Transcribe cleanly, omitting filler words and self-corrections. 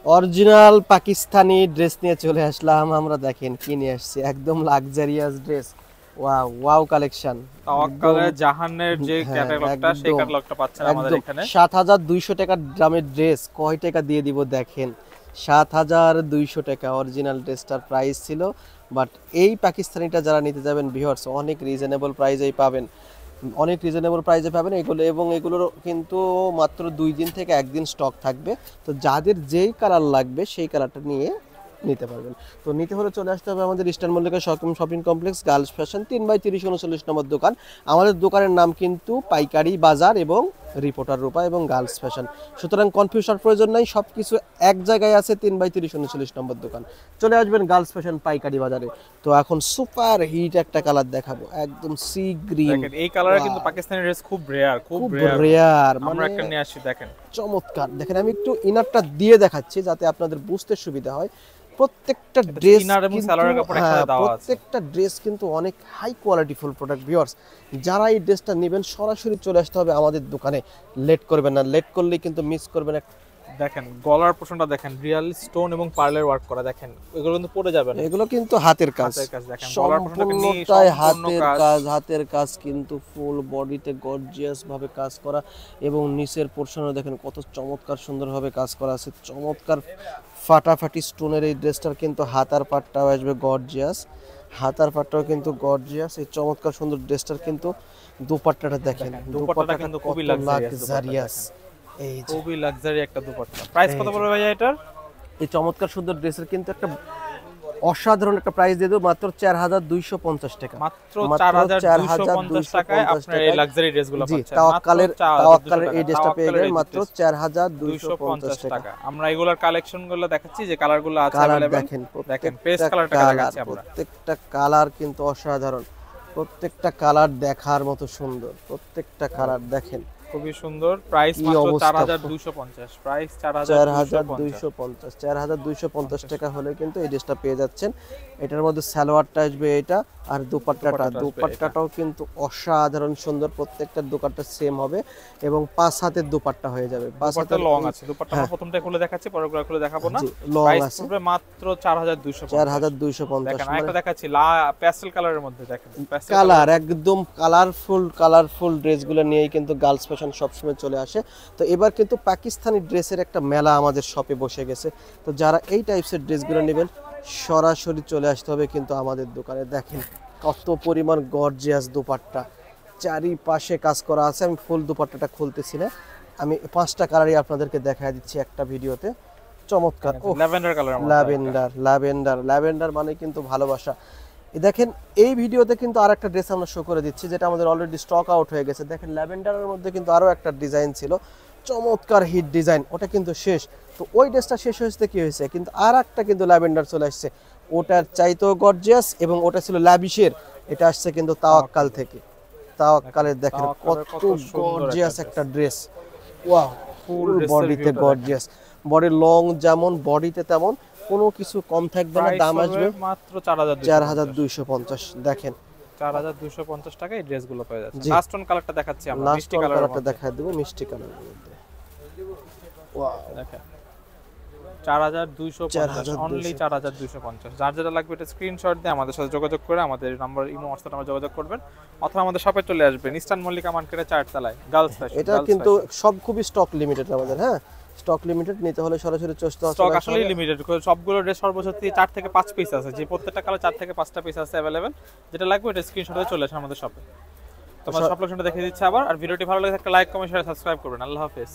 Original Pakistani dress নিয়ে চলে আসলাম আমরা। দেখেন কি নিয়ে আসছি, একদম luxurious dress. Wow wow collection. তাওয়াক্কালের জাহানের যে ক্যাটালগটা, সেই একদম ক্যাটালগটা পাচ্ছেন আমাদের একদম এখানে। 7200 টাকার দামের ড্রেস কয় টাকা দিয়ে দিব দেখেন। 7200 টাকা অরিজিনাল ড্রেসটার প্রাইস ছিল। বাট এই পাকিস্তানিটা যারা নিতে যাবেন ভিউয়ার্স, অনেক রিজনেবল প্রাইসেই পাবেন, অনেক রিজনেবল প্রাইসে পাবেন এগুলো। এবং এগুলোর কিন্তু মাত্র 2 দিন থেকে 1 দিন স্টক থাকবে। তো যাদের যেই কালার লাগবে সেই কালারটা নিয়ে নিতে পারবেন। তো নিতে হলে চলে আসতে হবে আমাদের eastern Mallika shopping complex, girls fashion, 3/30 39 নম্বর দোকান। আমাদের দোকানের নাম কিন্তু পাইকারি বাজার এবং রিপোর্টার রূপা এবং গার্লস ফ্যাশন। সুতরাং কনফিউশন প্রয়োজন নাই, সব কিছু এক জায়গায় আছে। 3/30 39 নম্বর দোকান। চলে আসবেন গার্লস ফ্যাশন পাইকারি বাজারে। তো এখন সুপার হিট একটা কালার দেখাবো, একদম সি গ্রিন। দেখেন এই কালারে কিন্তু পাকিস্তানি ড্রেস খুব রেয়ার, খুব রেয়ার, আমরা মানে একটা নিয়ে আসছি দেখেন। চমৎকার। দেখেন আমি একটু ইনারটা দিয়ে দেখাচ্ছি যাতে আপনাদের বুঝতে সুবিধা হয়। প্রত্যেকটা ড্রেস ইনার এবং সালোয়ারের কাপড় একসাথে দেওয়া আছে। প্রত্যেকটা ড্রেস কিন্তু অনেক high quality full product viewers. যারা এই ড্রেসটা নেবেন সরাসরি চলে আসতে হবে আমাদের দোকানে, লেট করবেন না, লেট করলেই কিন্তু মিস করবেন। দেখেন গলার পোর্শনটা দেখেন, রিয়াল স্টোন এবং পার্লের ওয়ার্ক করা। দেখেন এগুলো কিন্তু পড়ে যাবে না, এগুলো কিন্তু হাতের কাজ। দেখেন গলার পোর্শনটাকে নিয়ে সম্পূর্ণটাই হাতের কাজ, হাতের কাজ কিন্তু ফুল বডিতে গর্জিয়াস ভাবে কাজ করা। এবং নিচের পোর্শনে দেখেন কত চমৎকার সুন্দরভাবে কাজ করা আছে। চমৎকার ফাটাফাটি স্টোনের এই ড্রেসটার কিন্তু হাতার পাটটাও আসবে গর্জিয়াস, হাতার পাটটাও কিন্তু গর্জিয়াস। এই চমৎকার সুন্দর ড্রেসটার কিন্তু দোপাট্টাটা দেখেন, দোপাট্টাটা কিন্তু খুবই লাক্সারিয়াস। এই যে খুবই লাক্সারি একটা দোপাট্টা। প্রাইস কত পড়বে ভাইয়া এটার? এই চমৎকার সুন্দর ড্রেসের কিন্তু একটা অসাধারণ একটা প্রাইস দিয়ে দেব, মাত্র 4250 টাকা। মাত্র 4250 টাকায় আপনারা এই লাক্সারি ড্রেসগুলো পাচ্ছেন। তাওয়াক্কালের এই ড্রেসটা পেয়ে গেলেন মাত্র 4250 টাকা। আমরা এগুলোর কালেকশনগুলো দেখাচ্ছি, যে কালারগুলো আছে কালার अवेलेबल। দেখেন পেস্ট কালারটা দেখাচ্ছি আমরা। প্রত্যেকটা কালার কিন্তু অসাধারণ, প্রত্যেকটা কালার দেখার মতো সুন্দর, প্রত্যেকটা কালার দেখেন খুবই সুন্দর। প্রাইস মাত্র 4250, প্রাইস 4250 টাকা হলে কিন্তু এই ড্রেসটা পেয়ে যাচ্ছেন। এটার মধ্যে সালোয়ারটা আসবে এটা, আর দুপাট্টাটাও কিন্তু অসাধারণ সুন্দর। প্রত্যেকটা দুপাট্টা সেম হবে এবং 5 হাতের দুপাট্টা হয়ে যাবে। 5 হাতের লং আছে দুপাট্টা। আমরা প্রথমটা খুলে দেখাচ্ছি, পরেরগুলো খুলে দেখাবো না। প্রাইস পড়বে মাত্র 4250। দেখেন আরেকটা দেখাচ্ছি প্যাস্টেল কালারের মধ্যে। দেখেন কালার একদম কালারফুল ড্রেসগুলো নিয়েই কিন্তু গার্লস ফ্যাশন সবসময় চলে আসে। তো এবার কিন্তু পাকিস্তানি ড্রেসের একটা মেলা আমাদের শপে বসে গেছে। তো যারা এই টাইপসের ড্রেসগুলো নেবেন সরাসরি চলে আসতে হবে কিন্তু আমাদের দোকানে। দেখেন কত পরিমাণ গর্জিয়াস দোপাট্টা, চারিপাশে কাজ করা আছে। আমি ফুল দোপাট্টাটা খুলতেছি না, আমি 5টা কালারই আপনাদেরকে দেখায় দিচ্ছি একটা ভিডিওতে। চমৎকার ল্যাভেন্ডার কালার, ল্যাভেন্ডার মানে কিন্তু ভালোবাসা। দেখেন এই ভিডিওতে কিন্তু আর একটা ড্রেস আমরা শো করে দিচ্ছি, যেটা আমাদের অলরেডি স্টক আউট হয়ে গেছে। দেখেন ল্যাভেন্ডারের মধ্যে কিন্তু আরো একটা ডিজাইন ছিল, চমৎকার হিট ডিজাইন, ওটা কিন্তু শেষ। তো ওই ড্রেসটা শেষ হয়েছে কি হয়েছে, কিন্তু আর একটা কিন্তু ল্যাভেন্ডার চলে আসছে, ওটার চাইতেও গর্জিয়াস। এবং ওটা ছিল ল্যাবিশের, এটা আসছে কিন্তু তাওয়াক্কাল থেকে। তাওয়াক্কালের দেখেন কত গর্জিয়াস একটা ড্রেস। ওয়াও, ফুল বডিতে গর্জিয়াস, বডি লং যেমন বডিতে তেমন, কোনো কিছু কম থাকবে না। দাম আসবে মাত্র 4250। দেখেন 4250 টাকায় এই ড্রেসগুলো পেয়ে যাচ্ছে। লাস্ট অন কালারটা দেখাচ্ছি আমরা, মিষ্টি কালারটা দেখাই দেব, মিষ্টি কালারের মধ্যে। ওয়াও দেখেন 4250, অনলি 4250। যার যেটা লাগবে এটা স্ক্রিনশট দিয়ে আমাদের সাথে যোগাযোগ করে আমাদের নাম্বার ইমো হোয়াটসঅ্যাপ নাম্বার যোগাযোগ করবেন, অথবা আমাদের শপে চলে আসবেন, ইস্টার্ন মল্লিকা মার্কেটের 4 তলায়, গার্লস ফ্যাশন। এটা কিন্তু সব খুবই স্টক লিমিটেড আমাদের। হ্যাঁ, স্টক লিমিটেড, নিতে হলে সরাসরি স্টক আসলে লিমিটেড। সবগুলো ড্রেস সর্বোচ্চ 4 থেকে 5 পিস আছে, যে প্রত্যেকটা কালার 4 থেকে 5টা পিস আছে अवेलेबल। যেটা লাগবে এটা স্ক্রিনশটে চলে আসে আমাদের শপে। তোমার সব লোকেশনটা দেখিয়ে দিচ্ছি আবার। আর ভিডিওটি ভালো লাগে একটা লাইক, কমেন্ট, শেয়ার, সাবস্ক্রাইব করবেন। আল্লাহ হাফেজ।